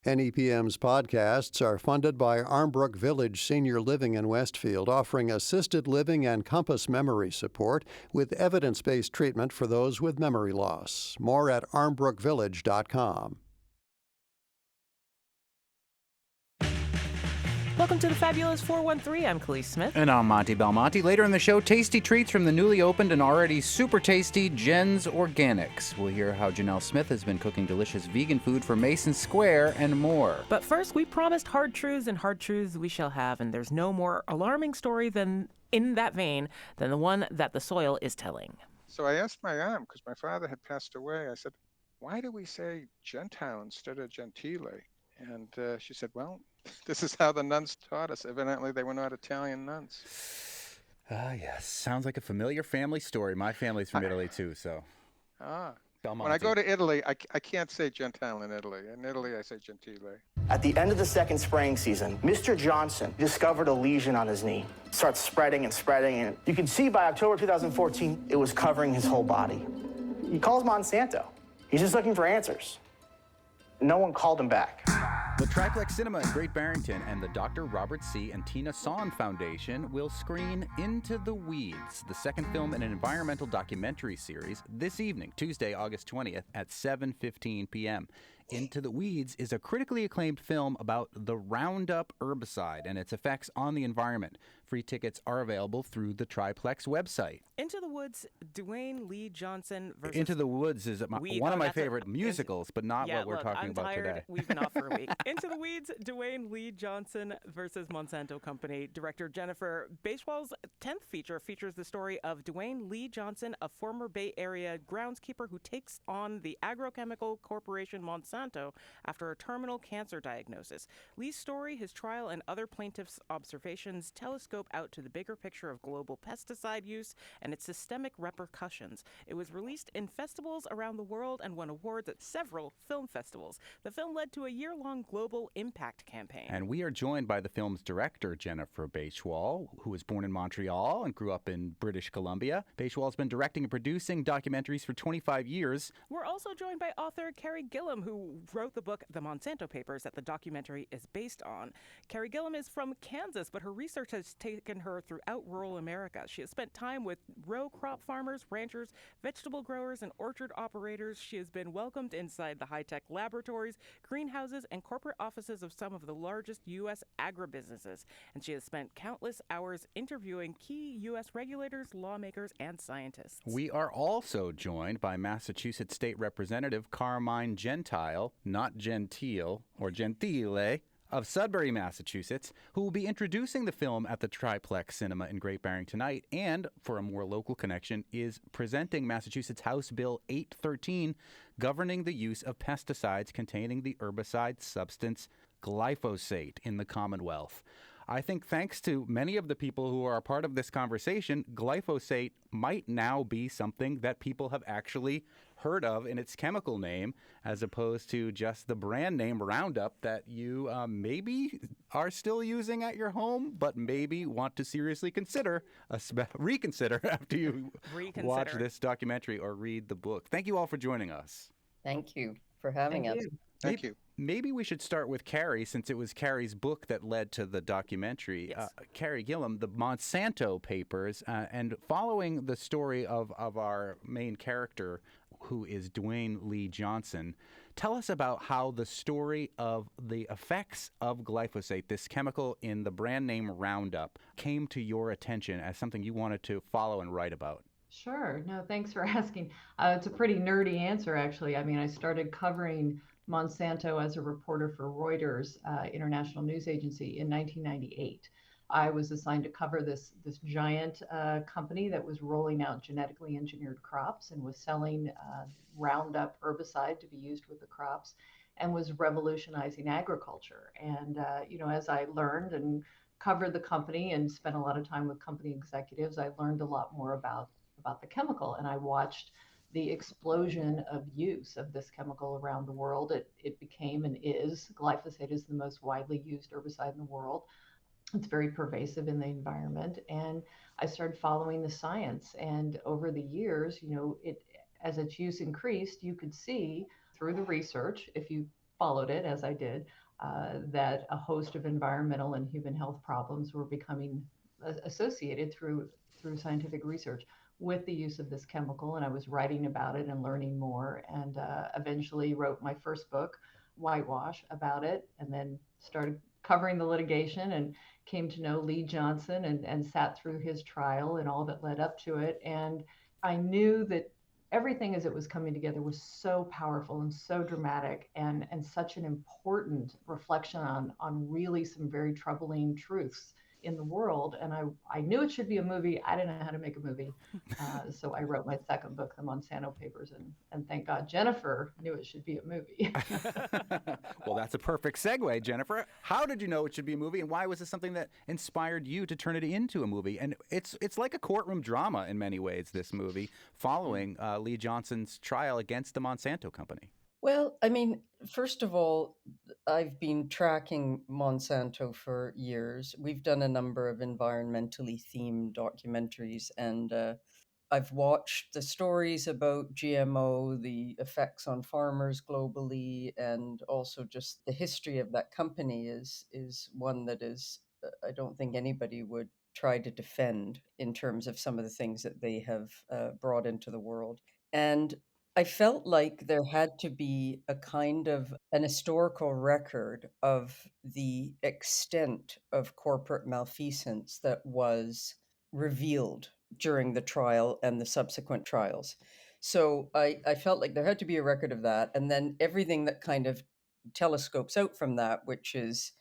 NEPM's podcasts are funded by Armbrook Village Senior Living in Westfield, offering assisted living and compass memory support with evidence-based treatment for those with memory loss. More at armbrookvillage.com. Welcome to the Fabulous 413. I'm Jenell Smith. And I'm Monty Belmonte. Later in the show, tasty treats from the newly opened and already super tasty Jen's Organics. We'll hear how Jenell Smith has been cooking delicious vegan food for Mason Square and more. But first, we promised hard truths, and hard truths we shall have. And there's no more alarming story than in that vein than the one that the soil is telling. So I asked my aunt, because my father had passed away, I said, why do we say Gentile instead of Gentile? And she said, well, this is how the nuns taught us. Evidently, they were not Italian nuns. Ah, yes. Sounds like a familiar family story. My family's from Italy, too, so. Belmonte. When I go to Italy, I can't say Gentile in Italy. In Italy, I say Gentile. At the end of the second spraying season, Mr. Johnson discovered a lesion on his knee. It starts spreading and spreading, and you can see by October 2014, it was covering his whole body. He calls Monsanto. He's just looking for answers. No one called him back. The Triplex Cinema in Great Barrington and the Dr. Robert C. and Tina Son Foundation will screen Into the Weeds, the second film in an environmental documentary series, this evening, Tuesday, August 20th at 7:15 p.m. Into the Weeds is a critically acclaimed film about the RoundUp herbicide and its effects on the environment. Free tickets are available through the Triplex website. Into the Woods, Dwayne Lee Johnson versus... Into the Woods is one of my favorite musicals, but not what we're talking about today. We've been off for a week. Into the Weeds, Dwayne Lee Johnson versus Monsanto Company. Director Jennifer Basewell's 10th feature features the story of Dwayne Lee Johnson, a former Bay Area groundskeeper who takes on the agrochemical corporation Monsanto after a terminal cancer diagnosis. Lee's story, his trial, and other plaintiffs' observations telescope out to the bigger picture of global pesticide use and its systemic repercussions. It was released in festivals around the world and won awards at several film festivals. The film led to a year-long global impact campaign. And we are joined by the film's director, Jennifer Basewell, who was born in Montreal and grew up in British Columbia. Basewell's been directing and producing documentaries for 25 years. We're also joined by author Carrie Gillam, who wrote the book The Monsanto Papers that the documentary is based on. Carrie Gillam is from Kansas, but her research has taken her throughout rural America. She has spent time with row crop farmers, ranchers, vegetable growers, and orchard operators. She has been welcomed inside the high-tech laboratories, greenhouses, and corporate offices of some of the largest U.S. agribusinesses. And she has spent countless hours interviewing key U.S. regulators, lawmakers, and scientists. We are also joined by Massachusetts State Representative Carmine Gentile, not Gentile or Gentile, of Sudbury, Massachusetts, who will be introducing the film at the Triplex Cinema in Great Barrington tonight, and, for a more local connection, is presenting Massachusetts House Bill 813, governing the use of pesticides containing the herbicide substance glyphosate in the Commonwealth. I think thanks to many of the people who are a part of this conversation, glyphosate might now be something that people have actually heard of in its chemical name, as opposed to just the brand name Roundup that you maybe are still using at your home, but maybe want to seriously reconsider after you watch this documentary or read the book. Thank you all for joining us. Thank you for having us. Thank you. Maybe we should start with Carrie, since it was Carrie's book that led to the documentary. Yes. Carrie Gillam, the Monsanto Papers, and following the story of our main character, who is Dwayne Lee Johnson, tell us about how the story of the effects of glyphosate, this chemical in the brand name Roundup, came to your attention as something you wanted to follow and write about. Sure. No, thanks for asking. It's a pretty nerdy answer, actually. I mean, I started covering Monsanto as a reporter for Reuters, international news agency, in 1998. I was assigned to cover this giant company that was rolling out genetically engineered crops and was selling Roundup herbicide to be used with the crops, and was revolutionizing agriculture. And as I learned and covered the company and spent a lot of time with company executives, I learned a lot more about the chemical, and I watched the explosion of use of this chemical around the world. It became and is, glyphosate is the most widely used herbicide in the world. It's very pervasive in the environment. And I started following the science. And over the years, as its use increased, you could see through the research, if you followed it, as I did, that a host of environmental and human health problems were becoming associated through scientific research with the use of this chemical. And I was writing about it and learning more, and eventually wrote my first book, Whitewash, about it, and then started covering the litigation and came to know Lee Johnson and sat through his trial and all that led up to it. And I knew that everything as it was coming together was so powerful and so dramatic, and such an important reflection on really some very troubling truths in the world. And I knew it should be a movie. I didn't know how to make a movie. So I wrote my second book, The Monsanto Papers, and thank God Jennifer knew it should be a movie. Well, that's a perfect segue, Jennifer. How did you know it should be a movie, and why was this something that inspired you to turn it into a movie? And it's like a courtroom drama in many ways, this movie, following Lee Johnson's trial against the Monsanto company. Well, I mean, first of all, I've been tracking Monsanto for years. We've done a number of environmentally themed documentaries, and I've watched the stories about GMO, the effects on farmers globally, and also just the history of that company is one that is, I don't think anybody would try to defend in terms of some of the things that they have brought into the world. And I felt like there had to be a kind of an historical record of the extent of corporate malfeasance that was revealed during the trial and the subsequent trials. So I felt like there had to be a record of that. And then everything that kind of telescopes out from that, which is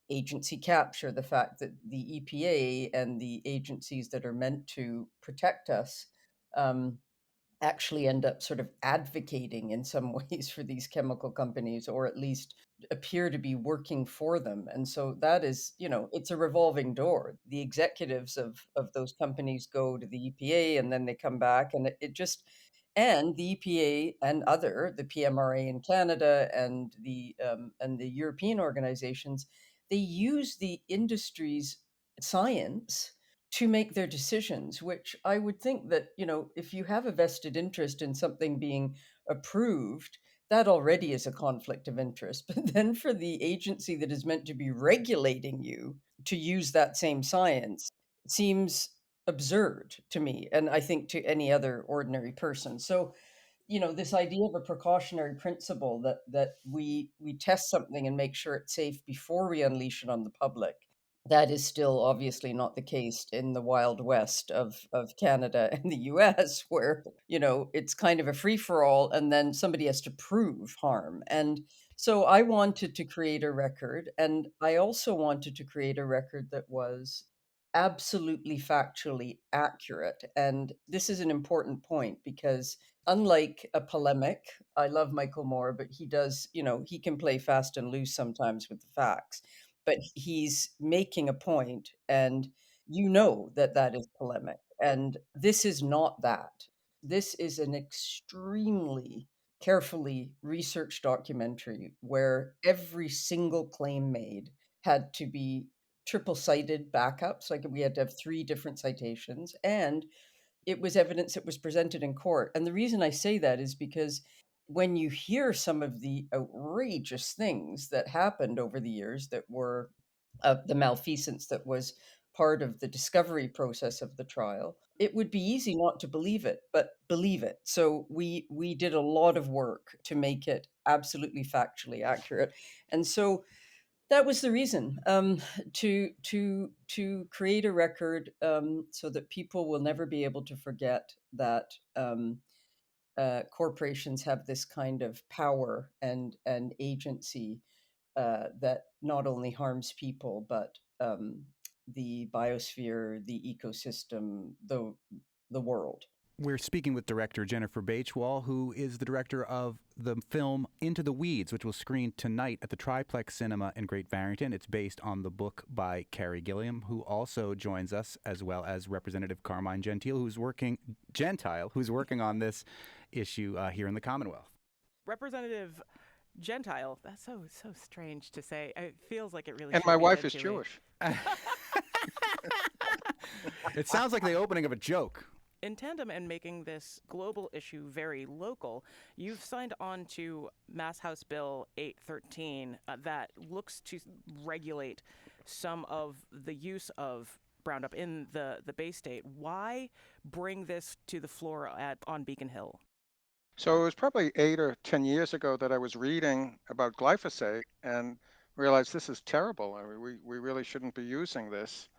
agency capture, the fact that the EPA and the agencies that are meant to protect us actually end up sort of advocating in some ways for these chemical companies, or at least appear to be working for them. And so that is, it's a revolving door. The executives of those companies go to the EPA, and then they come back, and it just, and the EPA and the PMRA in Canada and the European organizations, they use the industry's science to make their decisions, which I would think that, if you have a vested interest in something being approved, that already is a conflict of interest. But then for the agency that is meant to be regulating you to use that same science seems absurd to me, and I think to any other ordinary person. So, this idea of a precautionary principle that we test something and make sure it's safe before we unleash it on the public, that is still obviously not the case in the Wild West of Canada and the US, where, it's kind of a free for all, and then somebody has to prove harm. And so I wanted to create a record, and I also wanted to create a record that was absolutely factually accurate. And this is an important point because, unlike a polemic, I love Michael Moore, but he does, he can play fast and loose sometimes with the facts, but he's making a point, and that is polemic. And this is not that. This is an extremely carefully researched documentary where every single claim made had to be triple cited backups. Like, we had to have 3 different citations, and it was evidence that was presented in court. And the reason I say that is because when you hear some of the outrageous things that happened over the years that were the malfeasance that was part of the discovery process of the trial, it would be easy not to believe it, but believe it. So we did a lot of work to make it absolutely factually accurate. And so that was the reason, to create a record, so that people will never be able to forget that corporations have this kind of power and agency that not only harms people, but the biosphere, the ecosystem, the world. We're speaking with director Jennifer Bachwal, who is the director of the film Into the Weeds, which will screen tonight at the Triplex Cinema in Great Barrington. It's based on the book by Carrie Gilliam, who also joins us, as well as Representative Carmine Gentile, who's working on this issue here in the Commonwealth. Representative Gentile, that's so strange to say. It feels like it really And should my be wife is Gentile. Jewish. It sounds like the opening of a joke. in tandem and making this global issue very local, you've signed on to Mass House Bill 813 that looks to regulate some of the use of Roundup in the Bay State. Why bring this to the floor on Beacon Hill? So it was probably 8 or 10 years ago that I was reading about glyphosate and realized this is terrible. I mean, we really shouldn't be using this.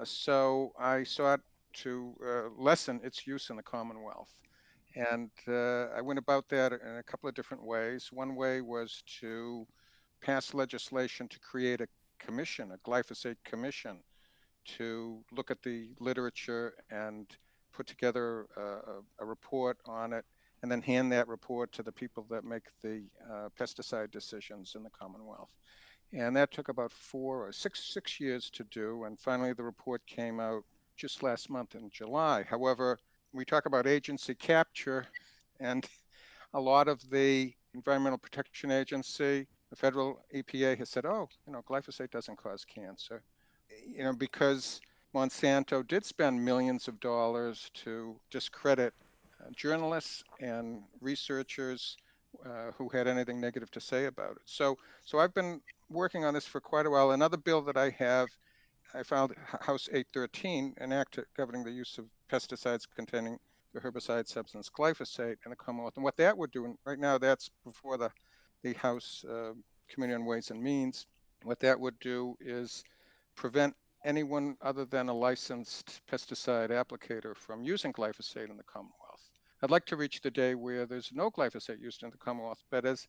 So I sought to lessen its use in the Commonwealth. And I went about that in a couple of different ways. One way was to pass legislation to create a commission, a glyphosate commission, to look at the literature and put together a report on it, and then hand that report to the people that make the pesticide decisions in the Commonwealth. And that took about 4 or 6 years to do. And finally, the report came out just last month in July. However, we talk about agency capture, and a lot of the Environmental Protection Agency, the federal EPA has said, oh, glyphosate doesn't cause cancer. Because Monsanto did spend millions of dollars to discredit journalists and researchers who had anything negative to say about it. So I've been working on this for quite a while. Another bill that I have, I filed House 813, an act governing the use of pesticides containing the herbicide substance glyphosate in the Commonwealth. And what that would do, and right now that's before the House Committee on Ways and Means, what that would do is prevent anyone other than a licensed pesticide applicator from using glyphosate in the Commonwealth. I'd like to reach the day where there's no glyphosate used in the Commonwealth, but as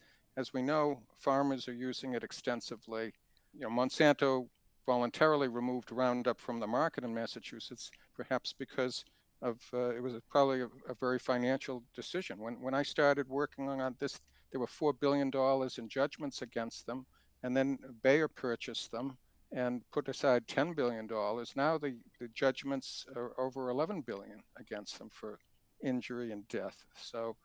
we know, farmers are using it extensively. Monsanto voluntarily removed Roundup from the market in Massachusetts, perhaps because of it was probably a very financial decision. When I started working on this, there were $4 billion in judgments against them, and then Bayer purchased them and put aside $10 billion. Now the judgments are over $11 billion against them for injury and death. So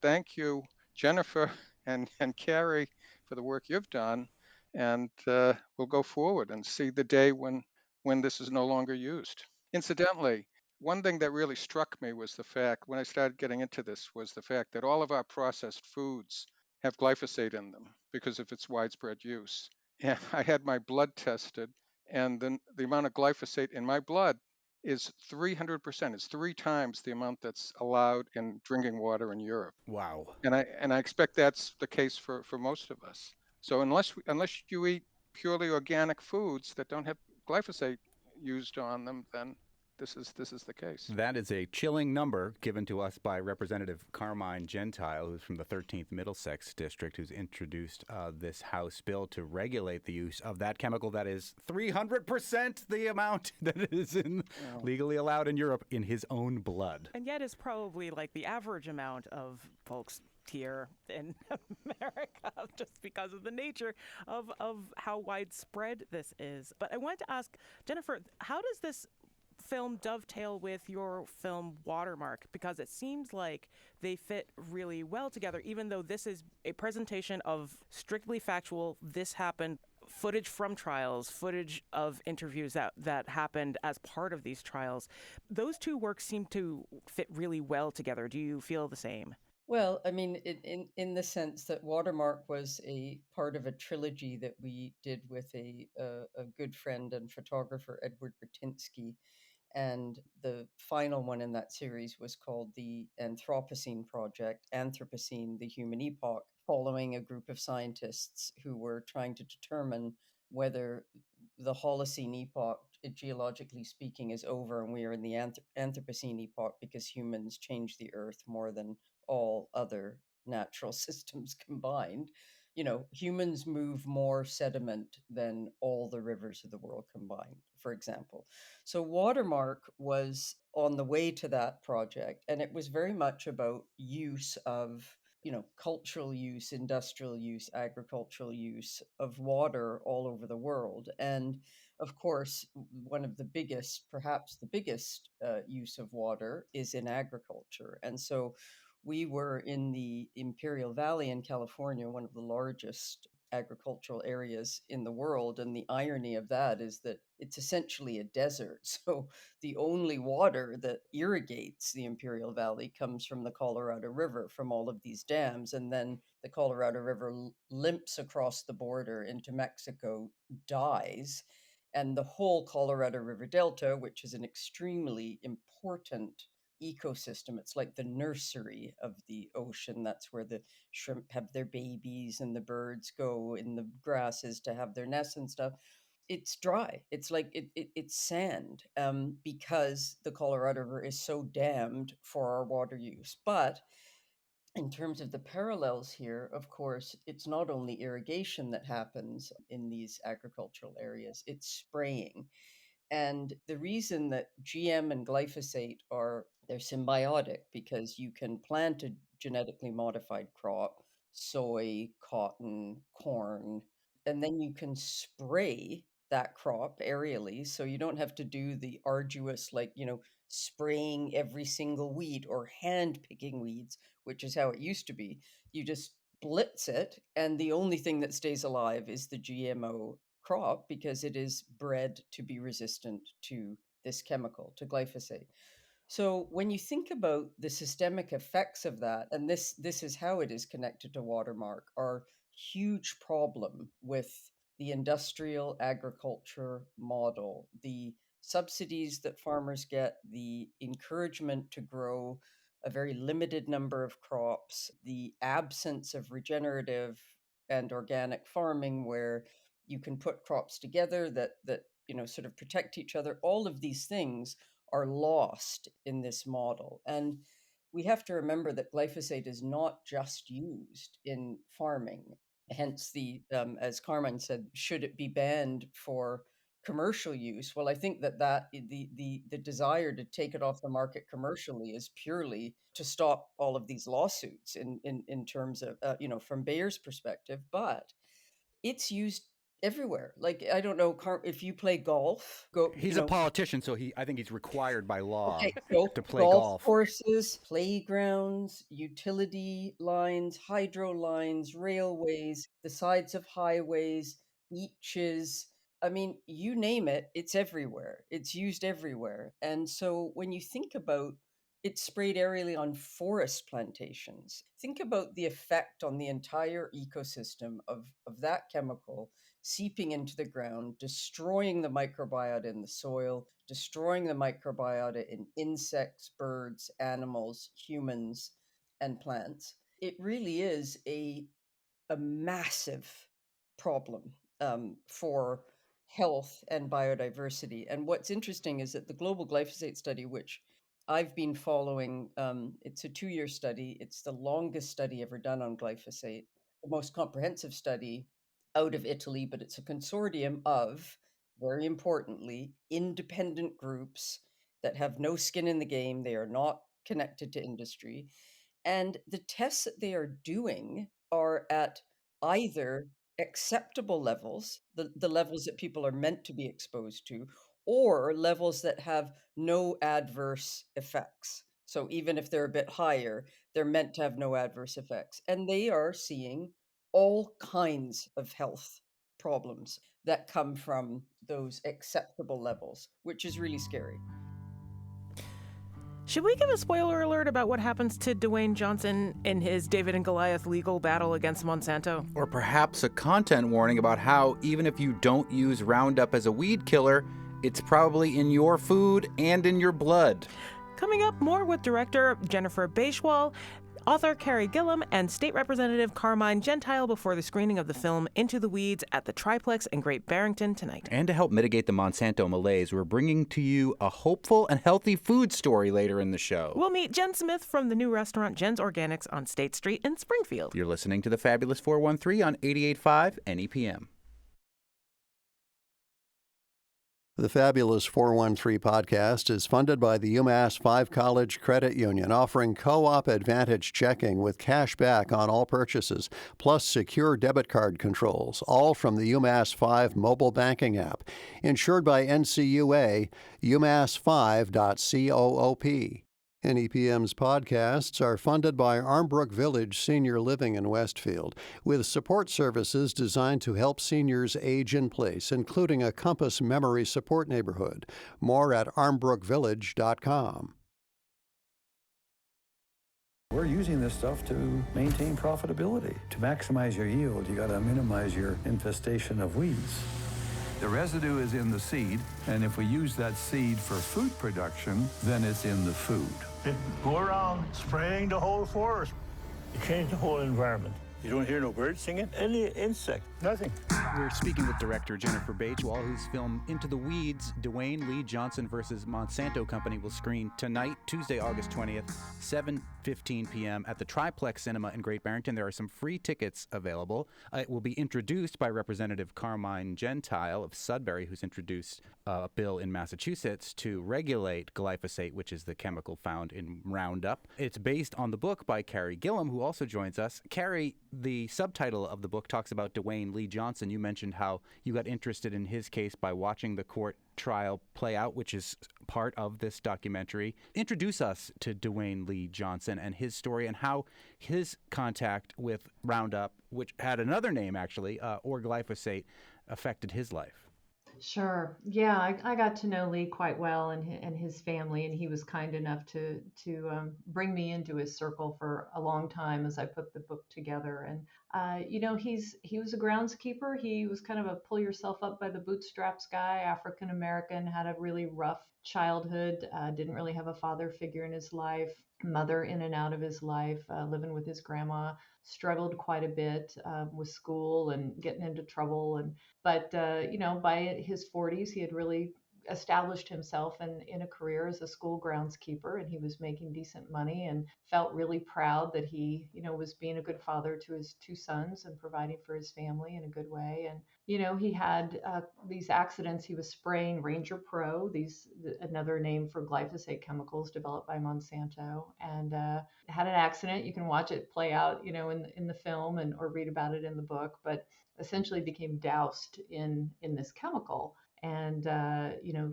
thank you, Jennifer and Carrie, for the work you've done. And we'll go forward and see the day when this is no longer used. Incidentally, one thing that really struck me was the fact, when I started getting into this, was the fact that all of our processed foods have glyphosate in them because of its widespread use. And I had my blood tested, and then the amount of glyphosate in my blood is 300%. It's 3 times the amount that's allowed in drinking water in Europe. Wow. And I expect that's the case for most of us. So unless you eat purely organic foods that don't have glyphosate used on them, then this is the case. That is a chilling number given to us by Representative Carmine Gentile, who's from the 13th Middlesex District, who's introduced this House bill to regulate the use of that chemical that is 300% the amount that is legally allowed in Europe in his own blood. And yet is probably like the average amount of folks here in America, just because of the nature of how widespread this is. But I wanted to ask, Jennifer, how does this film dovetail with your film Watermark? Because it seems like they fit really well together, even though this is a presentation of strictly factual, this happened, footage from trials, footage of interviews that happened as part of these trials. Those two works seem to fit really well together. Do you feel the same? Well, I mean, in the sense that Watermark was a part of a trilogy that we did with a good friend and photographer, Edward Bertinsky. And the final one in that series was called the Anthropocene Project, Anthropocene, the Human Epoch, following a group of scientists who were trying to determine whether the Holocene epoch, geologically speaking, is over and we are in the Anthropocene epoch because humans change the earth more than all other natural systems combined. Humans move more sediment than all the rivers of the world combined, for example. So Watermark was on the way to that project, and it was very much about use of, cultural use, industrial use, agricultural use of water all over the world. And of course, one of the biggest, perhaps the biggest use of water is in agriculture. And so we were in the Imperial Valley in California, one of the largest agricultural areas in the world. And the irony of that is that it's essentially a desert. So the only water that irrigates the Imperial Valley comes from the Colorado River, from all of these dams. And then the Colorado River limps across the border into Mexico, dies. And the whole Colorado River Delta, which is an extremely important ecosystem, it's like the nursery of the ocean. That's where the shrimp have their babies and the birds go in the grasses to have their nests and stuff. It's dry. It's like it's sand, because the Colorado River is so dammed for our water use. But in terms of the parallels here, of course, it's not only irrigation that happens in these agricultural areas, it's spraying. And the reason that GM and glyphosate they're symbiotic, because you can plant a genetically modified crop, soy, cotton, corn, and then you can spray that crop aerially. So you don't have to do the arduous, like, spraying every single weed or hand picking weeds, which is how it used to be. You just blitz it, and the only thing that stays alive is the GMO crop, because it is bred to be resistant to this chemical, to glyphosate. So when you think about the systemic effects of that, and this is how it is connected to watermark, our huge problem with the industrial agriculture model, the subsidies that farmers get, the encouragement to grow a very limited number of crops, the absence of regenerative and organic farming, where you can put crops together that sort of protect each other. All of these things are lost in this model. And we have to remember that glyphosate is not just used in farming. Hence as Carmine said, should it be banned for commercial use? Well, I think that the desire to take it off the market commercially is purely to stop all of these lawsuits in terms of, from Bayer's perspective. But it's used everywhere. Like, I don't know, if you play golf, He's a politician, so I think he's required by law okay, so to play golf golf. courses, playgrounds, utility lines, hydro lines, railways, the sides of highways, beaches. I mean, you name it, it's everywhere. It's used everywhere. And so when you think about it's sprayed aerially on forest plantations, think about the effect on the entire ecosystem of that chemical seeping into the ground, destroying the microbiota in the soil, destroying the microbiota in insects, birds, animals, humans, and plants. It really is a massive problem, for health and biodiversity. And what's interesting is that the global glyphosate study, which I've been following, it's a 2-year study. It's the longest study ever done on glyphosate, the most comprehensive study out of Italy, but it's a consortium of, very importantly, independent groups that have no skin in the game. They are not connected to industry. And the tests that they are doing are at either acceptable levels, the levels that people are meant to be exposed to, or levels that have no adverse effects. So even if they're a bit higher, they're meant to have no adverse effects. And they are seeing all kinds of health problems that come from those acceptable levels, which is really scary. Should we give a spoiler alert about what happens to Dwayne Johnson in his David and Goliath legal battle against Monsanto? Or perhaps a content warning about how, even if you don't use Roundup as a weed killer, it's probably in your food and in your blood. Coming up, more with director Jennifer Beischwal, author Carrie Gillum, and State Representative Carmine Gentile before the screening of the film Into the Weeds at the Triplex in Great Barrington tonight. And to help mitigate the Monsanto malaise, we're bringing to you a hopeful and healthy food story later in the show. We'll meet Jen Smith from the new restaurant Jen's Organics on State Street in Springfield. You're listening to the Fabulous 413 on 88.5 NEPM. The Fabulous 413 podcast is funded by the UMass 5 College Credit Union, offering co-op advantage checking with cash back on all purchases, plus secure debit card controls, all from the UMass 5 mobile banking app. Insured by NCUA, umass5.coop. NEPM's podcasts are funded by Armbrook Village Senior Living in Westfield, with support services designed to help seniors age in place, including a Compass Memory Support Neighborhood. More at armbrookvillage.com. We're using this stuff to maintain profitability. To maximize your yield, you got to minimize your infestation of weeds. The residue is in the seed, and if we use that seed for food production, then it's in the food. It go around spraying the whole forest. You change the whole environment. You don't hear no birds singing, any insect, nothing. We're speaking with director Jennifer Bagewell, whose film Into the Weeds, Dwayne Lee Johnson versus Monsanto Company will screen tonight, Tuesday, August 20th, 7:15 p.m. at the Triplex Cinema in Great Barrington. There are some free tickets available. It will be introduced by Representative Carmine Gentile of Sudbury, who's introduced a bill in Massachusetts to regulate glyphosate, which is the chemical found in RoundUp. It's based on the book by Carrie Gillum, who also joins us. Carrie, the subtitle of the book talks about Dwayne Lee Johnson. You mentioned how you got interested in his case by watching the court trial play out, which is part of this documentary. Introduce us to Dwayne Lee Johnson and his story and how his contact with RoundUp, which had another name actually, or glyphosate, affected his life. Sure. Yeah, I got to know Lee quite well and his family, and he was kind enough to bring me into his circle for a long time as I put the book together. And he was a groundskeeper. He was kind of a pull yourself up by the bootstraps guy, African American, had a really rough childhood, didn't really have a father figure in his life, mother in and out of his life, living with his grandma, struggled quite a bit with school and getting into trouble. But by his 40s, he had really established himself in a career as a school groundskeeper, and he was making decent money and felt really proud that he, was being a good father to his two sons and providing for his family in a good way. And, he had these accidents. He was spraying Ranger Pro, another name for glyphosate chemicals developed by Monsanto, and had an accident. You can watch it play out, in the film or read about it in the book, but essentially became doused in this chemical. And,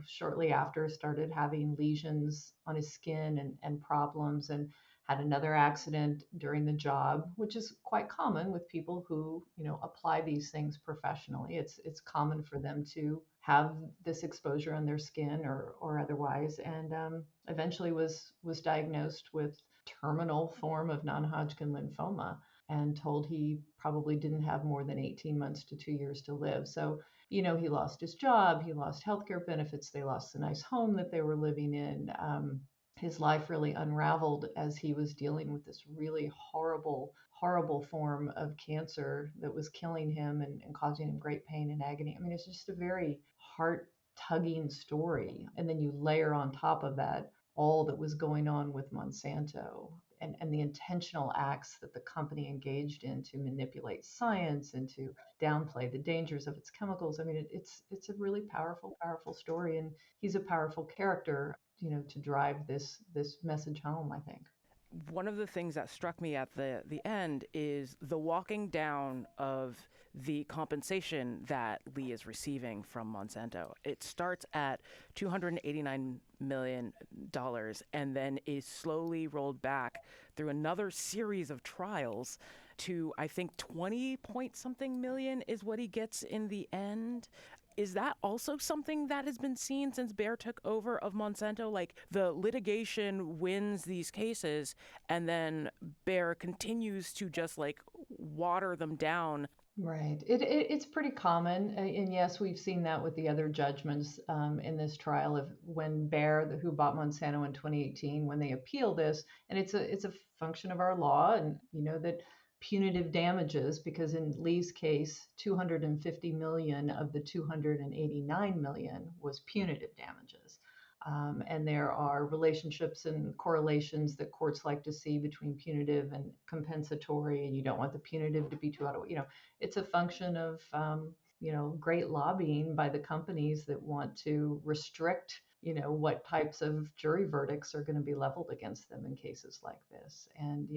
shortly after started having lesions on his skin and problems, and had another accident during the job, which is quite common with people who, apply these things professionally. It's common for them to have this exposure on their skin or otherwise. And eventually was diagnosed with terminal form of non-Hodgkin lymphoma and told he probably didn't have more than 18 months to 2 years to live. So, he lost his job, he lost healthcare benefits, they lost the nice home that they were living in. His life really unraveled as he was dealing with this really horrible, horrible form of cancer that was killing him and causing him great pain and agony. I mean, it's just a very heart-tugging story. And then you layer on top of that all that was going on with Monsanto and the intentional acts that the company engaged in to manipulate science and to downplay the dangers of its chemicals. I mean, it's a really powerful, powerful story, and he's a powerful character, to drive this message home, I think. One of the things that struck me at the end is the walking down of the compensation that Lee is receiving from Monsanto. It starts at $289 million and then is slowly rolled back through another series of trials to, I think, 20 point something million is what he gets in the end. Is that also something that has been seen since Bayer took over of Monsanto? Like, the litigation wins these cases and then Bayer continues to just water them down. Right. It's pretty common. And yes, we've seen that with the other judgments in this trial of when Bayer, who bought Monsanto in 2018, when they appeal this, and it's a function of our law, and that punitive damages, because in Lee's case, 250 million of the 289 million was punitive damages. And there are relationships and correlations that courts like to see between punitive and compensatory, and you don't want the punitive to be too out of, it's a function of, great lobbying by the companies that want to restrict, what types of jury verdicts are going to be leveled against them in cases like this. And,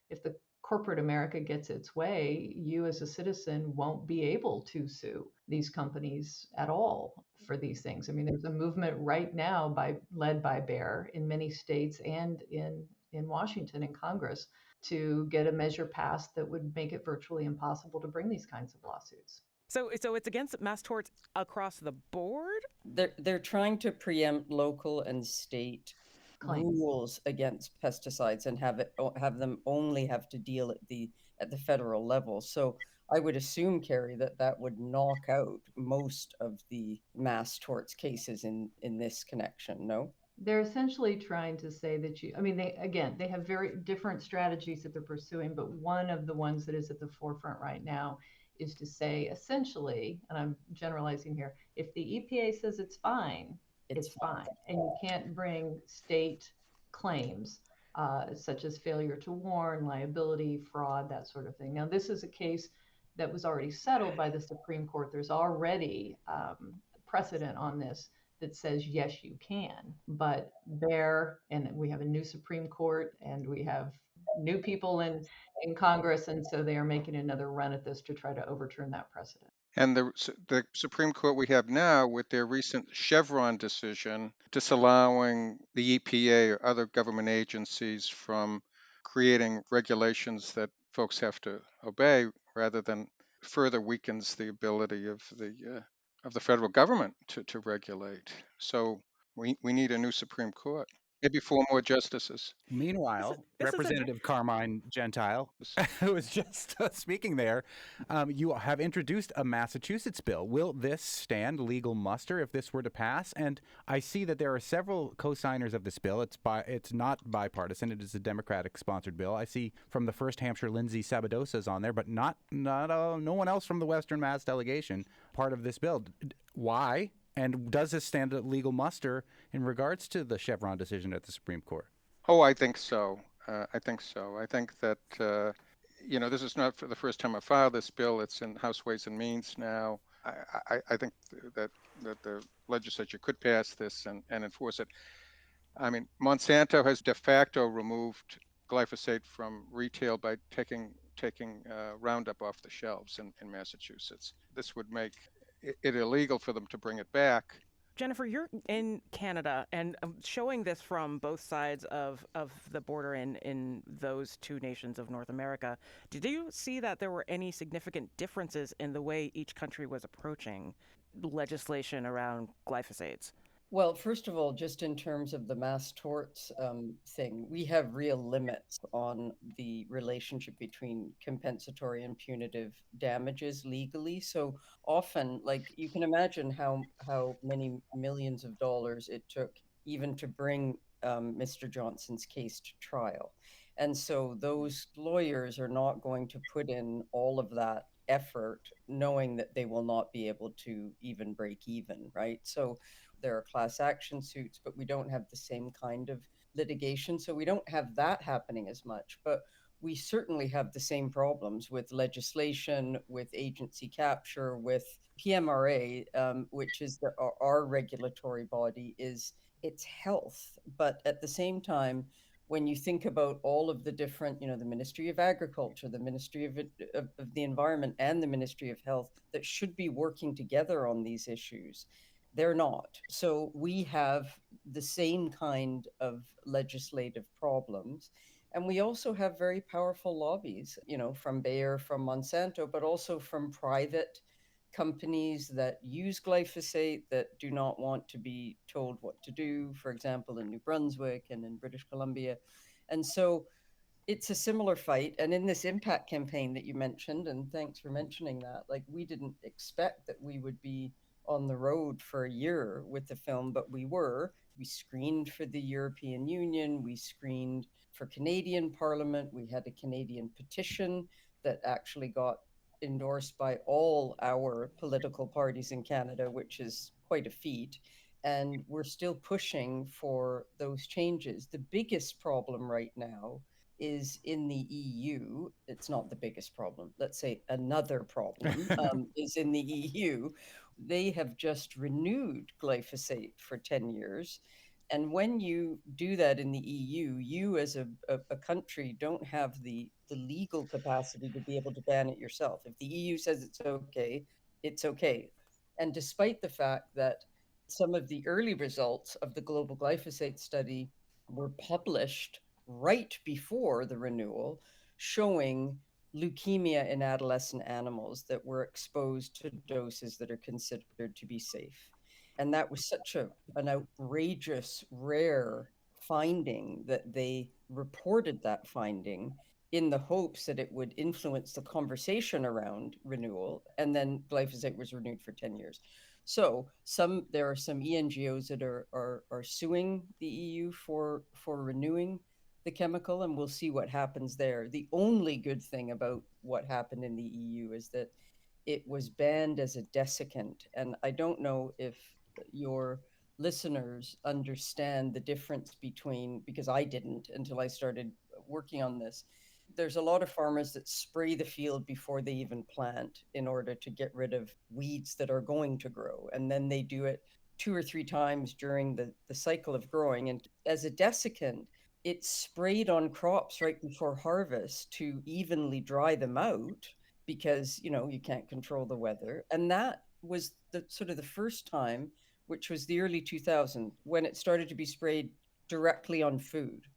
if the corporate America gets its way, you as a citizen won't be able to sue these companies at all for these things. I mean, there's a movement right now led by Bayer in many states and in Washington in Congress to get a measure passed that would make it virtually impossible to bring these kinds of lawsuits. So it's against mass torts across the board? They're trying to preempt local and state Claims. rules against pesticides and have them only have to deal at the federal level. So I would assume, Carrie, that would knock out most of the mass torts cases in this connection. No? They're essentially trying to say that they have very different strategies that they're pursuing, but one of the ones that is at the forefront right now is to say essentially, and I'm generalizing here, if the EPA says it's fine, it's fine. And you can't bring state claims such as failure to warn, liability, fraud, that sort of thing. Now, this is a case that was already settled by the Supreme Court. There's already precedent on this that says, yes, you can. But and we have a new Supreme Court and we have new people in Congress. And so they are making another run at this to try to overturn that precedent. And the Supreme Court we have now, with their recent Chevron decision disallowing the EPA or other government agencies from creating regulations that folks have to obey, rather than further weakens the ability of the federal government to regulate. So we need a new Supreme Court, maybe 4 more justices. Meanwhile, This is Representative Carmine Gentile, who was just speaking there, you have introduced a Massachusetts bill. Will this stand legal muster if this were to pass? And I see that there are several co-signers of this bill. It's not bipartisan. It is a Democratic-sponsored bill. I see from the 1st Hampshire, Lindsay Sabadosa's on there, but no one else from the Western Mass delegation part of this bill. Why? And does this stand at legal muster in regards to the Chevron decision at the Supreme Court? Oh, I think so. I think that, this is not for the first time I filed this bill. It's in House Ways and Means now. I think that the legislature could pass this and enforce it. I mean, Monsanto has de facto removed glyphosate from retail by taking RoundUp off the shelves in Massachusetts. This would make it illegal for them to bring it back. Jennifer, you're in Canada and showing this from both sides of the border in those two nations of North America. Did you see that there were any significant differences in the way each country was approaching legislation around glyphosates? Well, first of all, just in terms of the mass torts thing, we have real limits on the relationship between compensatory and punitive damages legally. So often, like, you can imagine how many millions of dollars it took even to bring Mr. Johnson's case to trial. And so those lawyers are not going to put in all of that effort knowing that they will not be able to even break even, right? So there are class action suits, but we don't have the same kind of litigation. So we don't have that happening as much. But we certainly have the same problems with legislation, with agency capture, with PMRA, which is our regulatory body, is its health. But at the same time, when you think about all of the different, the Ministry of Agriculture, the Ministry of the Environment, and the Ministry of Health that should be working together on these issues, they're not. So we have the same kind of legislative problems. And we also have very powerful lobbies, from Bayer, from Monsanto, but also from private companies that use glyphosate that do not want to be told what to do, for example, in New Brunswick and in British Columbia. And so it's a similar fight. And in this impact campaign that you mentioned, and thanks for mentioning that, like, we didn't expect that we would be on the road for a year with the film, but we were. We screened for the European Union, we screened for Canadian Parliament, we had a Canadian petition that actually got endorsed by all our political parties in Canada, which is quite a feat. And we're still pushing for those changes. The biggest problem right now is in the EU. It's not the biggest problem. Let's say another problem is in the EU. They have just renewed glyphosate for 10 years. And when you do that in the EU, you as a country don't have the the legal capacity to be able to ban it yourself. If the EU says it's okay, it's okay. And despite the fact that some of the early results of the global glyphosate study were published right before the renewal, showing leukemia in adolescent animals that were exposed to doses that are considered to be safe. And that was such an outrageous, rare finding that they reported that finding in the hopes that it would influence the conversation around renewal. And then glyphosate was renewed for 10 years. So there are some ENGOs that are suing the EU for renewing the chemical, and we'll see what happens there. The only good thing about what happened in the EU is that it was banned as a desiccant. And I don't know if your listeners understand the difference between, because I didn't until I started working on this. There's a lot of farmers that spray the field before they even plant in order to get rid of weeds that are going to grow. And then they do it 2 or 3 times during the cycle of growing. And as a desiccant, it's sprayed on crops right before harvest to evenly dry them out because, you can't control the weather. And that was the sort of the first time, which was the early 2000s, when it started to be sprayed directly on food.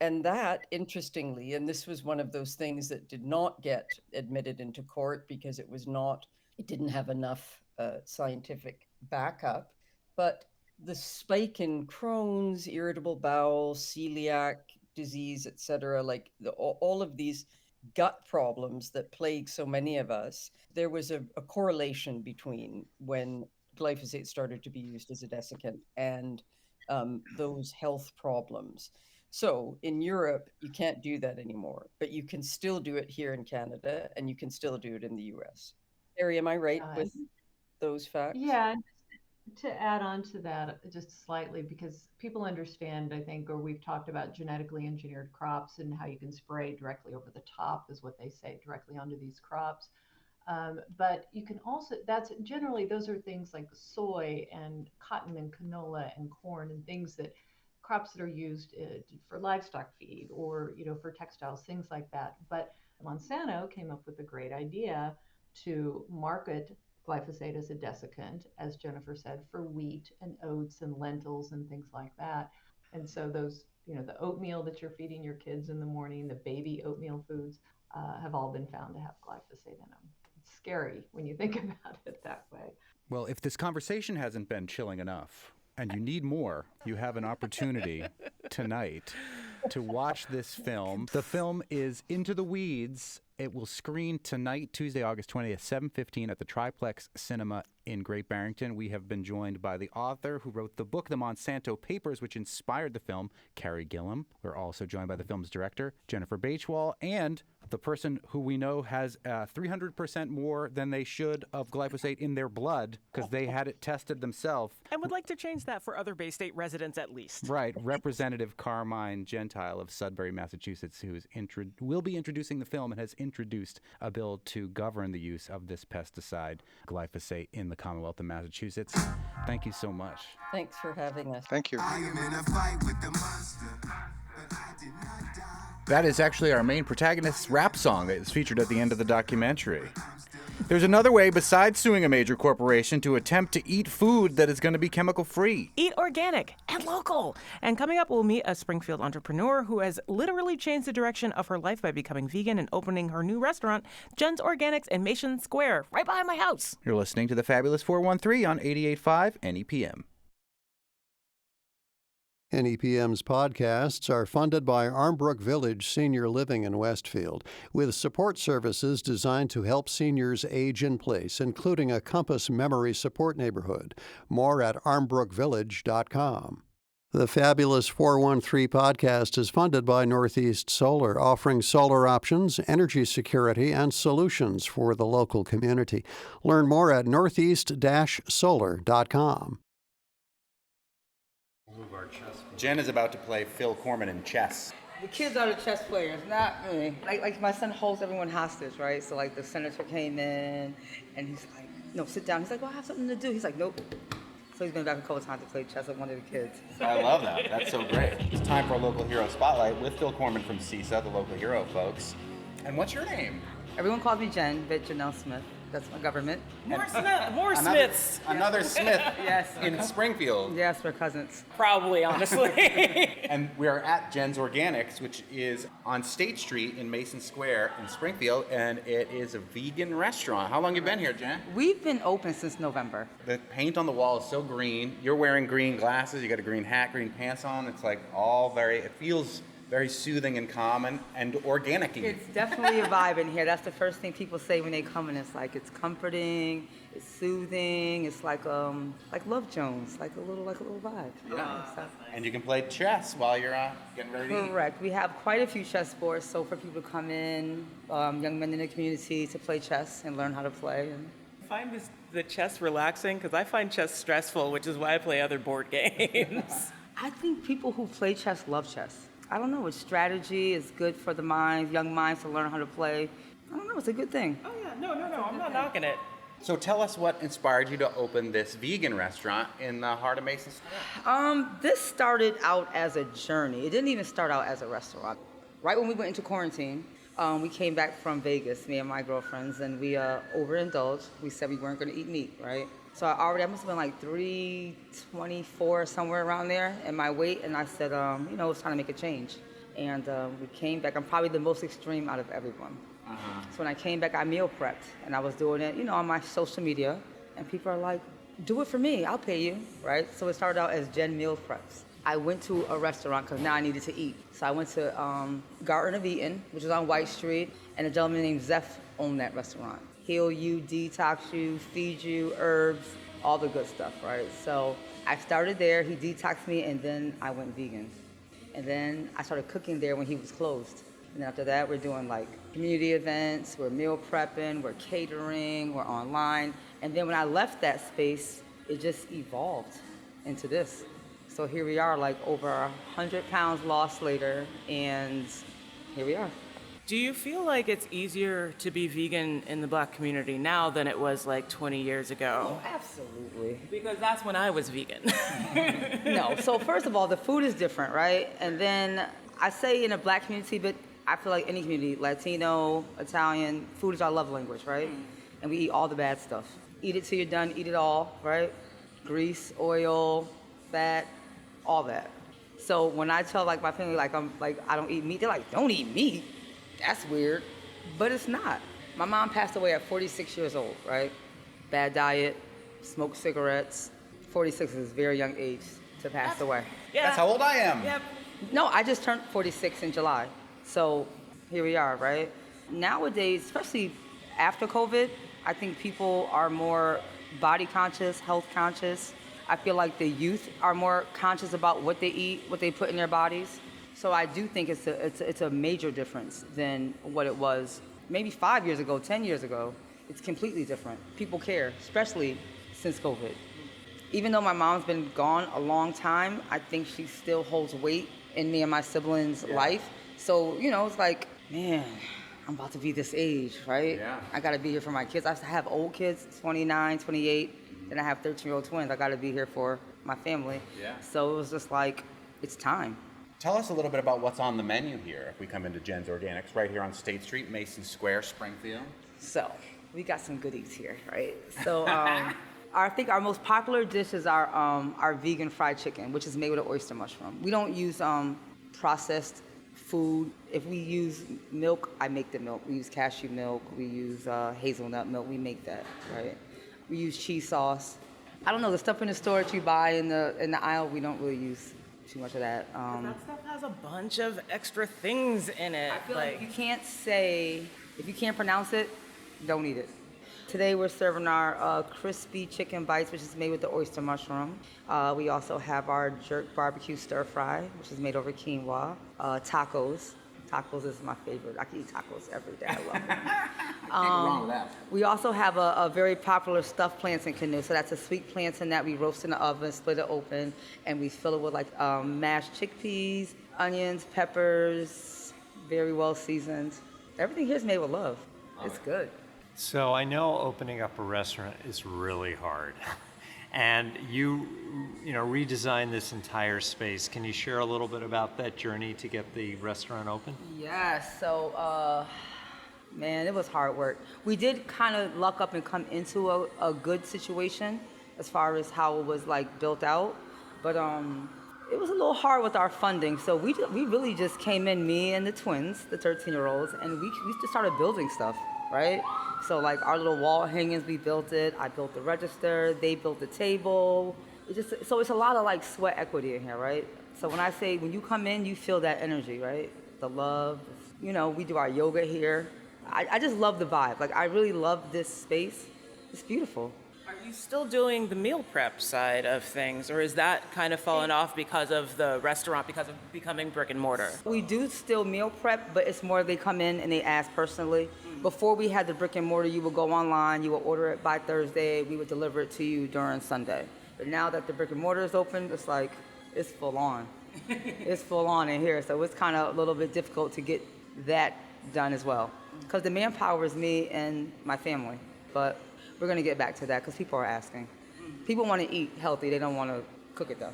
And that, interestingly, and this was one of those things that did not get admitted into court because it didn't have enough scientific backup, but the spike in Crohn's, irritable bowel, celiac disease, etc., like all of these gut problems that plague so many of us, there was a correlation between when glyphosate started to be used as a desiccant and those health problems. So in Europe, you can't do that anymore, but you can still do it here in Canada, and you can still do it in the US. Harry, am I right with those facts? Yeah, to add on to that just slightly, because people understand, I think, or we've talked about genetically engineered crops and how you can spray directly over the top, is what they say, directly onto these crops. But you can also, those are things like soy and cotton and canola and corn and things that crops that are used for livestock feed or, for textiles, things like that. But Monsanto came up with a great idea to market glyphosate as a desiccant, as Jennifer said, for wheat and oats and lentils and things like that. And so those, the oatmeal that you're feeding your kids in the morning, the baby oatmeal foods, have all been found to have glyphosate in them. It's scary when you think about it that way. Well, if this conversation hasn't been chilling enough, and you need more, you have an opportunity tonight to watch this film. The film is Into the Weeds. It will screen tonight, Tuesday, August 20th, 7:15 at the Triplex Cinema in Great Barrington. We have been joined by the author who wrote the book, The Monsanto Papers, which inspired the film, Carrie Gillam. We're also joined by the film's director, Jennifer Bachwal, and the person who we know has 300% more than they should of glyphosate in their blood because they had it tested themselves. And would like to change that for other Bay State residents at least. Right. Representative Carmine Gentile of Sudbury, Massachusetts, who will be introducing the film and has introduced a bill to govern the use of this pesticide, glyphosate, in the Commonwealth of Massachusetts. Thank you so much. Thanks for having us. Thank you. I am in a fight with the monster, but I did not die. That is actually our main protagonist's rap song that is featured at the end of the documentary. There's another way besides suing a major corporation to attempt to eat food that is going to be chemical-free. Eat organic and local. And coming up, we'll meet a Springfield entrepreneur who has literally changed the direction of her life by becoming vegan and opening her new restaurant, Jen's Organics in Mason Square, right behind my house. You're listening to the Fabulous 413 on 88.5 NEPM. NEPM's podcasts are funded by Armbrook Village Senior Living in Westfield, with support services designed to help seniors age in place, including a Compass Memory Support Neighborhood. More at armbrookvillage.com. The Fabulous 413 podcast is funded by Northeast Solar, offering solar options, energy security, and solutions for the local community. Learn more at northeast-solar.com. Jen is about to play Phil Corman in chess. The kids are the chess players, not me. Like my son holds everyone hostage, right? So like the senator came in and he's like, no, sit down. He's like, well, I have something to do. He's like, nope. So he's been back a couple times to play chess with one of the kids. I love that. That's so great. It's time for a local hero spotlight with Phil Corman from CISA, the local hero folks. And what's your name? Everyone calls me Jen, but Jenell Smith. That's my government. More Smiths. Another Smith Yes. in Springfield. Yes, we're cousins. Probably, honestly. And we are at Jen's Organics, which is on State Street in Mason Square in Springfield, and it is a vegan restaurant. How long have you been here, Jen? We've been open since November. The paint on the wall is so green. You're wearing green glasses. You got a green hat, green pants on. It's like all it feels very soothing and calm and organic-y. It's definitely a vibe in here. That's the first thing people say when they come in. It's like it's comforting, it's soothing. It's like Love Jones, like a little vibe. Yeah. And you can play chess while you're getting ready to eat. Correct. We have quite a few chess boards, so for people to come in, young men in the community to play chess and learn how to play. I find the chess relaxing because I find chess stressful, which is why I play other board games. I think people who play chess love chess. I don't know, it's strategy, it's good for the mind, young minds to learn how to play. I don't know, it's a good thing. Oh yeah, no, I'm not knocking it. So tell us what inspired you to open this vegan restaurant in the heart of Mason Square. This started out as a journey. It didn't even start out as a restaurant. Right when we went into quarantine, we came back from Vegas, me and my girlfriends, and we overindulged. We said we weren't gonna eat meat, right? So I must have been like 324, somewhere around there, in my weight, and I said, it's time to make a change. And we came back. I'm probably the most extreme out of everyone. So when I came back, I meal prepped, and I was doing it, on my social media, and people are like, do it for me, I'll pay you, right? So it started out as Jen Meal Preps. I went to a restaurant because now I needed to eat. So I went to Garden of Eden, which is on White Street, and a gentleman named Zeph owned that restaurant. Heal you, detox you, feed you, herbs, all the good stuff, right? So I started there, he detoxed me, and then I went vegan. And then I started cooking there when he was closed. And after that, we're doing like community events, we're meal prepping, we're catering, we're online. And then when I left that space, it just evolved into this. So here we are, like over 100 pounds lost later, and here we are. Do you feel like it's easier to be vegan in the Black community now than it was like 20 years ago? Oh, absolutely. Because that's when I was vegan. No, so first of all, the food is different, right? And then I say in a Black community, but I feel like any community, Latino, Italian, food is our love language, right? And we eat all the bad stuff. Eat it till you're done, eat it all, right? Grease, oil, fat, all that. So when I tell like my family, I don't eat meat, they're like, don't eat meat? That's weird, but it's not. My mom passed away at 46 years old, right? Bad diet, smoked cigarettes. 46 is a very young age to pass away. Yeah. That's how old I am. Yep. No, I just turned 46 in July. So here we are, right? Nowadays, especially after COVID, I think people are more body conscious, health conscious. I feel like the youth are more conscious about what they eat, what they put in their bodies. So I do think it's a major difference than what it was maybe 5 years ago, 10 years ago. It's completely different. People care, especially since COVID. Even though my mom's been gone a long time, I think she still holds weight in me and my siblings' life. So, it's like, man, I'm about to be this age, right? Yeah. I gotta be here for my kids. I have old kids, 29, 28, then I have 13-year-old twins. I gotta be here for my family. Yeah. So it was just like, it's time. Tell us a little bit about what's on the menu here if we come into Jen's Organics right here on State Street, Mason Square, Springfield. So we got some goodies here, right? So I think our most popular dish is our vegan fried chicken, which is made with an oyster mushroom. We don't use processed food. If we use milk, I make the milk. We use cashew milk. We use hazelnut milk. We make that, right? We use cheese sauce. I don't know, the stuff in the store that you buy in the aisle, we don't really use too much of that. That stuff has a bunch of extra things in it. I feel like you can't say, if you can't pronounce it, don't eat it. Today we're serving our crispy chicken bites, which is made with the oyster mushroom. We also have our jerk barbecue stir fry, which is made over quinoa. Tacos. Tacos is my favorite. I can eat tacos every day. I love them. Can't go wrong with that. We also have a very popular stuffed plantain canoe. So that's a sweet plantain that we roast in the oven, split it open, and we fill it with like mashed chickpeas, onions, peppers, very well seasoned. Everything here is made with love. It's good. So I know opening up a restaurant is really hard. And you redesigned this entire space. Can you share a little bit about that journey to get the restaurant open? Yeah, so Man, it was hard work. We did kind of luck up and come into a good situation as far as how it was like built out, but it was a little hard with our funding. So we really just came in, me and the twins, the 13-year-olds, and we just started building stuff, right? So like our little wall hangings, we built it. I built the register. They built the table. So it's a lot of like sweat equity in here, right? So when I say when you come in, you feel that energy, right? The love. You know, we do our yoga here. I just love the vibe. Like I really love this space. It's beautiful. Are you still doing the meal prep side of things, or is that kind of fallen off because of the restaurant, because of becoming brick and mortar? We do still meal prep, but it's more they come in and they ask personally. Before we had the brick and mortar, you would go online, you would order it by Thursday, we would deliver it to you during Sunday. But now that the brick and mortar is open, it's like, it's full on. It's full on in here, so it's kind of a little bit difficult to get that done as well. Because the manpower is me and my family, but we're going to get back to that because people are asking. People want to eat healthy, they don't want to cook it though.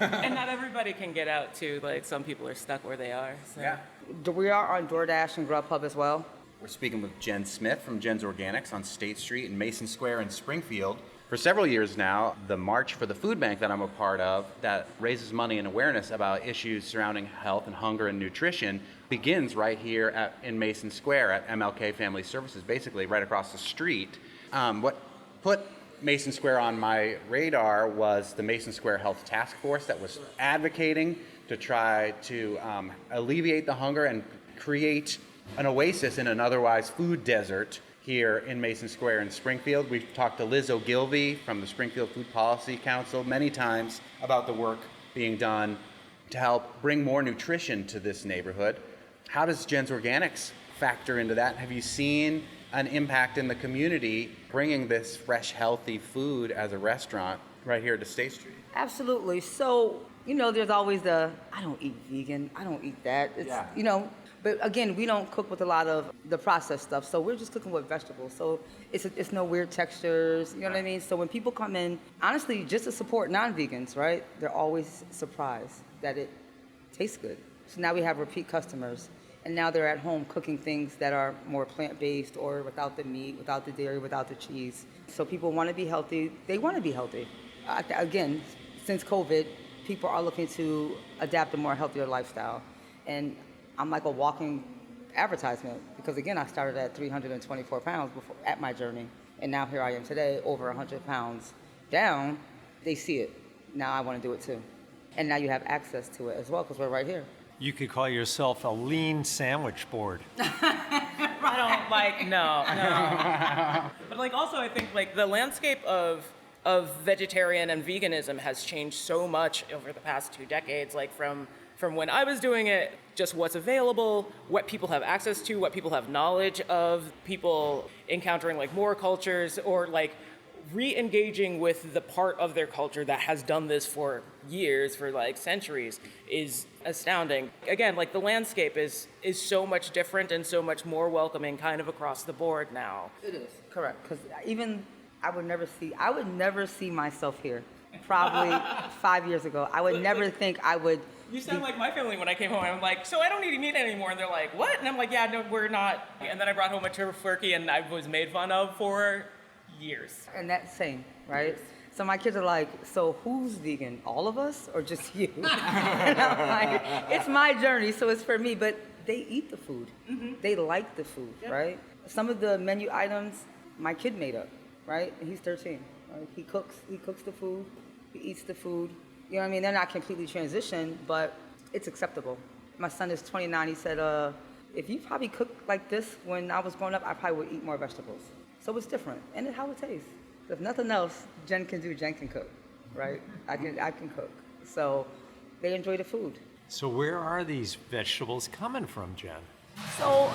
And not everybody can get out too, like some people are stuck where they are. So. Yeah. We are on DoorDash and Grubhub as well. We're speaking with Jenell Smith from Jen's Organics on State Street in Mason Square in Springfield. For several years now, the March for the Food Bank that I'm a part of that raises money and awareness about issues surrounding health and hunger and nutrition begins right here in Mason Square at MLK Family Services, basically right across the street. What put Mason Square on my radar was the Mason Square Health Task Force that was advocating to try to alleviate the hunger and create an oasis in an otherwise food desert here in Mason Square in Springfield. We've talked to Liz Ogilvie from the Springfield Food Policy Council many times about the work being done to help bring more nutrition to this neighborhood. How does Jen's Organics factor into that? Have you seen an impact in the community bringing this fresh, healthy food as a restaurant right here to State Street? Absolutely. So, you know, there's always I don't eat vegan, I don't eat that. It's, Yeah. You know, but again, we don't cook with a lot of the processed stuff, so we're just cooking with vegetables. So it's no weird textures, you know what I mean? So when people come in, honestly, just to support non-vegans, right, they're always surprised that it tastes good. So now we have repeat customers, and now they're at home cooking things that are more plant-based or without the meat, without the dairy, without the cheese. So people want to be healthy. They want to be healthy. Again, since COVID, people are looking to adapt a more healthier lifestyle. And I'm like a walking advertisement because, again, I started at 324 pounds before at my journey. And now here I am today, over 100 pounds down. They see it. Now I want to do it too. And now you have access to it as well because we're right here. You could call yourself a lean sandwich board. I don't like, no. But like also I think like the landscape of vegetarian and veganism has changed so much over the past 2 decades, like from when I was doing it, just what's available, what people have access to, what people have knowledge of, people encountering like more cultures or like re-engaging with the part of their culture that has done this for years, for like centuries, is astounding. Again, like the landscape is so much different and so much more welcoming kind of across the board now. It is, correct. Because even I would never see myself here. Probably 5 years ago, I would never think I would. You sound like my family when I came home. I'm like, so I don't eat meat anymore. And they're like, what? And I'm like, yeah, no, we're not. And then I brought home a turkey and I was made fun of for years. And that's same, right? So my kids are like, so who's vegan? All of us or just you? And I'm like, it's my journey, so it's for me. But they eat the food. Mm-hmm. They like the food, yep. Right? Some of the menu items my kid made up, right? And he's 13. Right? He cooks the food. He eats the food. You know what I mean? They're not completely transitioned, but it's acceptable. My son is 29. He said, if you probably cooked like this when I was growing up, I probably would eat more vegetables. So it's different, and it's how it tastes. If nothing else, Jen can cook, right? I can cook. So they enjoy the food. So where are these vegetables coming from, Jen? So,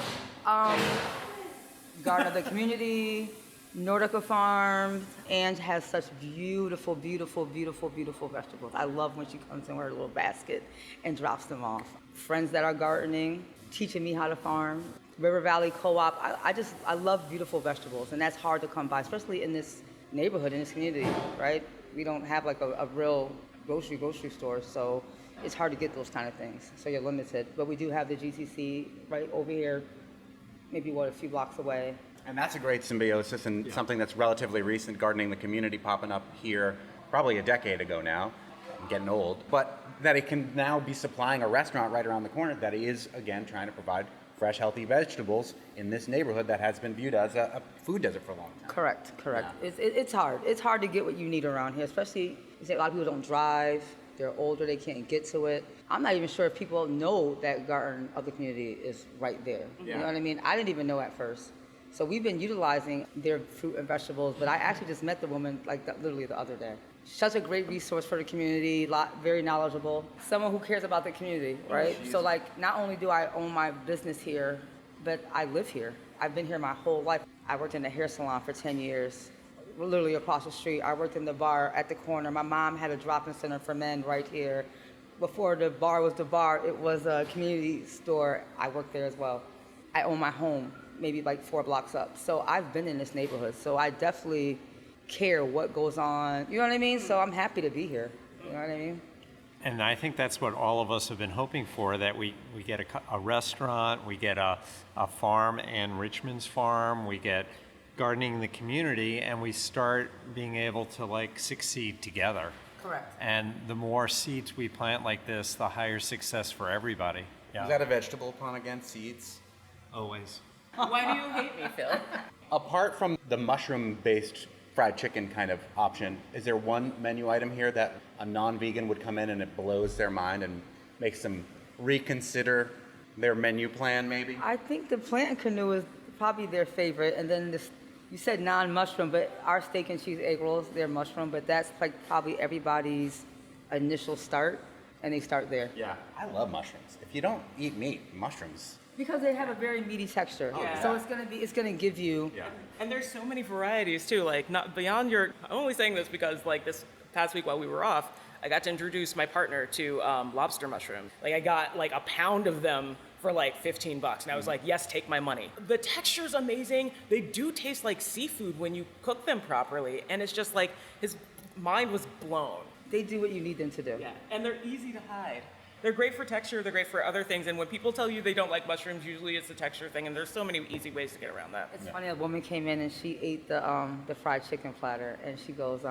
Garden of the Community, Nordica Farms, and has such beautiful, beautiful, beautiful, beautiful vegetables. I love when she comes in with her little basket and drops them off. Friends that are gardening, teaching me how to farm. River Valley Co-op. I love beautiful vegetables, and that's hard to come by, especially in this neighborhood, in this community, right? We don't have like a real grocery store, so it's hard to get those kind of things. So you're limited. But we do have the GCC right over here, maybe a few blocks away. And that's a great symbiosis and something that's relatively recent, gardening the community popping up here probably a decade ago now. I'm getting old. But that it can now be supplying a restaurant right around the corner that is, again, trying to provide fresh, healthy vegetables in this neighborhood that has been viewed as a food desert for a long time. Correct. Yeah. It's hard. It's hard to get what you need around here, especially, you say a lot of people don't drive. They're older, they can't get to it. I'm not even sure if people know that Garden of the Community is right there. Yeah. You know what I mean? I didn't even know at first. So we've been utilizing their fruit and vegetables, but I actually just met the woman literally the other day. Such a great resource for the community, very knowledgeable. Someone who cares about the community, right? So not only do I own my business here, but I live here. I've been here my whole life. I worked in a hair salon for 10 years. Literally across the street. I worked in the bar at the corner. My mom had a drop-in center for men right here. Before the bar was the bar, it was a community store. I worked there as well. I own my home, maybe 4 blocks up. So I've been in this neighborhood. So I definitely care what goes on. You know what I mean? So I'm happy to be here. You know what I mean? And I think that's what all of us have been hoping for, that we get a restaurant, we get a farm and Richmond's Farm, we get gardening in the community, and we start being able to succeed together. Correct. And the more seeds we plant like this, the higher success for everybody. Yeah. Is that a vegetable pun again, seeds? Always. Why do you hate me, Phil? Apart from the mushroom-based fried chicken kind of option, is there one menu item here that a non-vegan would come in and it blows their mind and makes them reconsider their menu plan maybe? I think the plant canoe is probably their favorite, and then you said non-mushroom, but our steak and cheese egg rolls, they're mushroom, but that's probably everybody's initial start, and they start there. Yeah, I love mushrooms. If you don't eat meat, mushrooms. Because they have a very meaty texture. Yeah. So it's gonna give you. Yeah. And there's so many varieties too, not beyond your, I'm only saying this because this past week while we were off, I got to introduce my partner to lobster mushrooms. I got a pound of them for $15, and I was like, yes, take my money. The texture's amazing. They do taste like seafood when you cook them properly, and it's just his mind was blown. They do what you need them to do. Yeah, and they're easy to hide. They're great for texture, they're great for other things, and when people tell you they don't like mushrooms, usually it's a texture thing, and there's so many easy ways to get around that. It's funny, a woman came in and she ate the fried chicken platter, and she goes,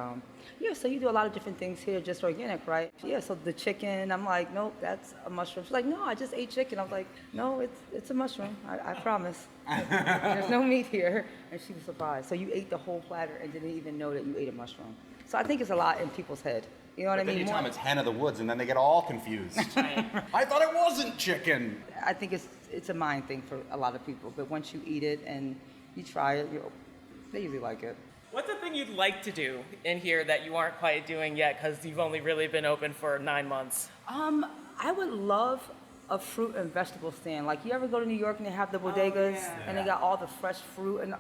yeah, so you do a lot of different things here, just organic, right? Yeah, so the chicken, I'm like, nope, that's a mushroom. She's like, no, I just ate chicken. I was like, no, it's a mushroom, I promise. There's no meat here. And she was surprised. So you ate the whole platter and didn't even know that you ate a mushroom. So I think it's a lot in people's head. You know what I mean? Then you tell them it's hen of the woods, and then they get all confused. I thought it wasn't chicken. I think it's a mind thing for a lot of people, but once you eat it and you try it, they usually like it. What's the thing you'd like to do in here that you aren't quite doing yet because you've only really been open for 9 months? I would love a fruit and vegetable stand. You ever go to New York and they have the bodegas and they got all the fresh fruit, and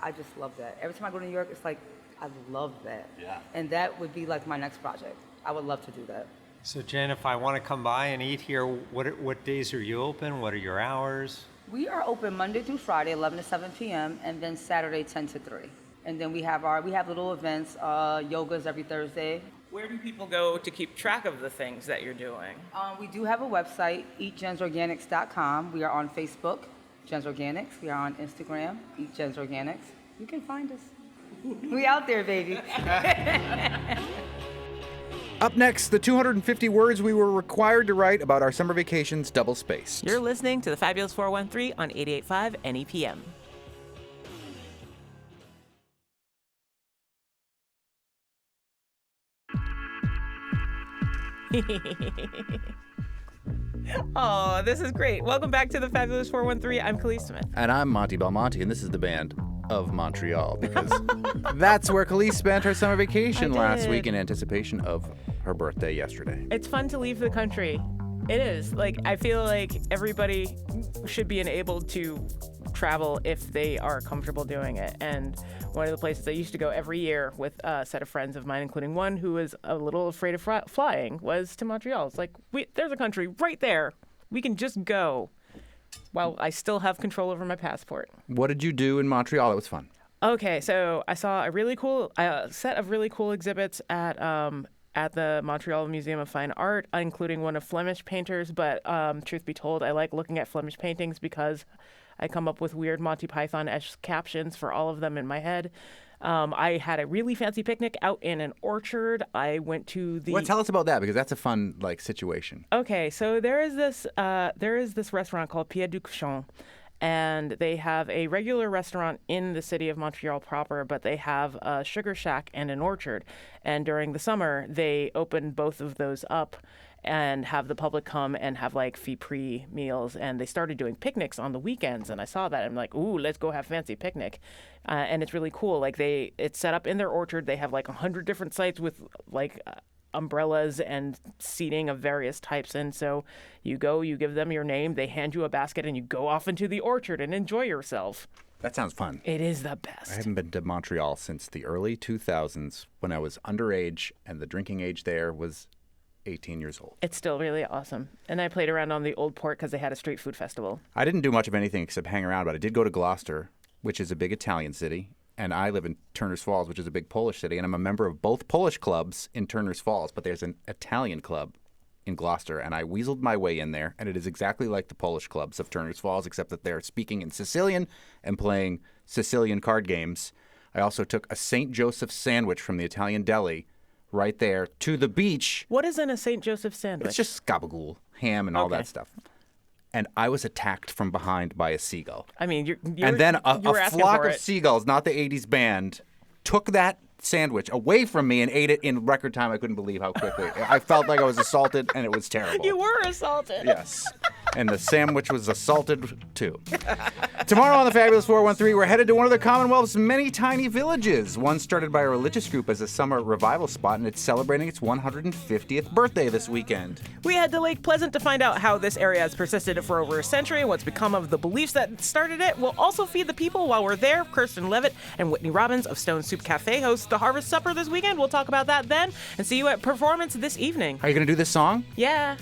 I just love that. Every time I go to New York, it's I love that. Yeah. And that would be my next project. I would love to do that. So Jen, if I want to come by and eat here, what days are you open? What are your hours? We are open Monday through Friday, 11 to 7 p.m., and then Saturday, 10 to 3. And then we have little events, yogas every Thursday. Where do people go to keep track of the things that you're doing? We do have a website, eatjensorganics.com. We are on Facebook, Jen's Organics. We are on Instagram, Eat Jen's Organics. You can find us. We out there, baby. Up next, the 250 words we were required to write about our summer vacations double-spaced. You're listening to the Fabulous 413 on 88.5 NEPM. Oh, this is great. Welcome back to the Fabulous 413. I'm Khalees Smith. And I'm Monty Belmonte, and this is the band of Montreal, because that's where Khalees spent her summer vacation last week in anticipation of her birthday yesterday. It's fun to leave the country. It is. I feel like everybody should be enabled to travel if they are comfortable doing it. And one of the places I used to go every year with a set of friends of mine, including one who was a little afraid of flying, was to Montreal. It's there's a country right there. We can just go while I still have control over my passport. What did you do in Montreal? It was fun. Okay, so I saw a really cool set of really cool exhibits at the Montreal Museum of Fine Art, including one of Flemish painters. But truth be told, I like looking at Flemish paintings because I come up with weird Monty Python-esque captions for all of them in my head. I had a really fancy picnic out in an orchard. I went to the... Well, tell us about that, because that's a fun situation. Okay, so there is this restaurant called Pied du Cochon, and they have a regular restaurant in the city of Montreal proper, but they have a sugar shack and an orchard. And during the summer, they open both of those up and have the public come and have like free meals. And they started doing picnics on the weekends, and I saw that. I'm like, ooh, let's go have fancy picnic. And it's really cool. Like it's set up in their orchard. They have like 100 different sites with like umbrellas and seating of various types. And so you go, you give them your name, they hand you a basket, and you go off into the orchard and enjoy yourself. That sounds fun. It is the best. I haven't been to Montreal since the early 2000s when I was underage, and the drinking age there was 18 years old. It's still really awesome. And I played around on the Old Port because they had a street food festival. I didn't do much of anything except hang around, but I did go to Gloucester, which is a big Italian city. And I live in Turners Falls, which is a big Polish city, and I'm a member of both Polish clubs in Turners Falls, but there's an Italian club in Gloucester, and I weaseled my way in there, and it is exactly like the Polish clubs of Turners Falls, except that they're speaking in Sicilian and playing Sicilian card games. I also took a St. Joseph's sandwich from the Italian deli right there to the beach. What is in a St. Joseph's sandwich? It's just gabagool, ham, and all that stuff. And I was attacked from behind by a seagull. I mean, and then a flock of seagulls, not the 80s band, took that sandwich away from me and ate it in record time. I couldn't believe how quickly. I felt like I was assaulted, and it was terrible. You were assaulted. Yes. And the sandwich was assaulted, too. Tomorrow on the Fabulous 413, we're headed to one of the Commonwealth's many tiny villages. One started by a religious group as a summer revival spot, and it's celebrating its 150th birthday this weekend. We head to Lake Pleasant to find out how this area has persisted for over a century and what's become of the beliefs that started it. We'll also feed the people while we're there. Kirsten Levitt and Whitney Robbins of Stone Soup Cafe host the Harvest Supper this weekend. We'll talk about that then, and see you at Performance this evening. Are you going to do this song? Yeah.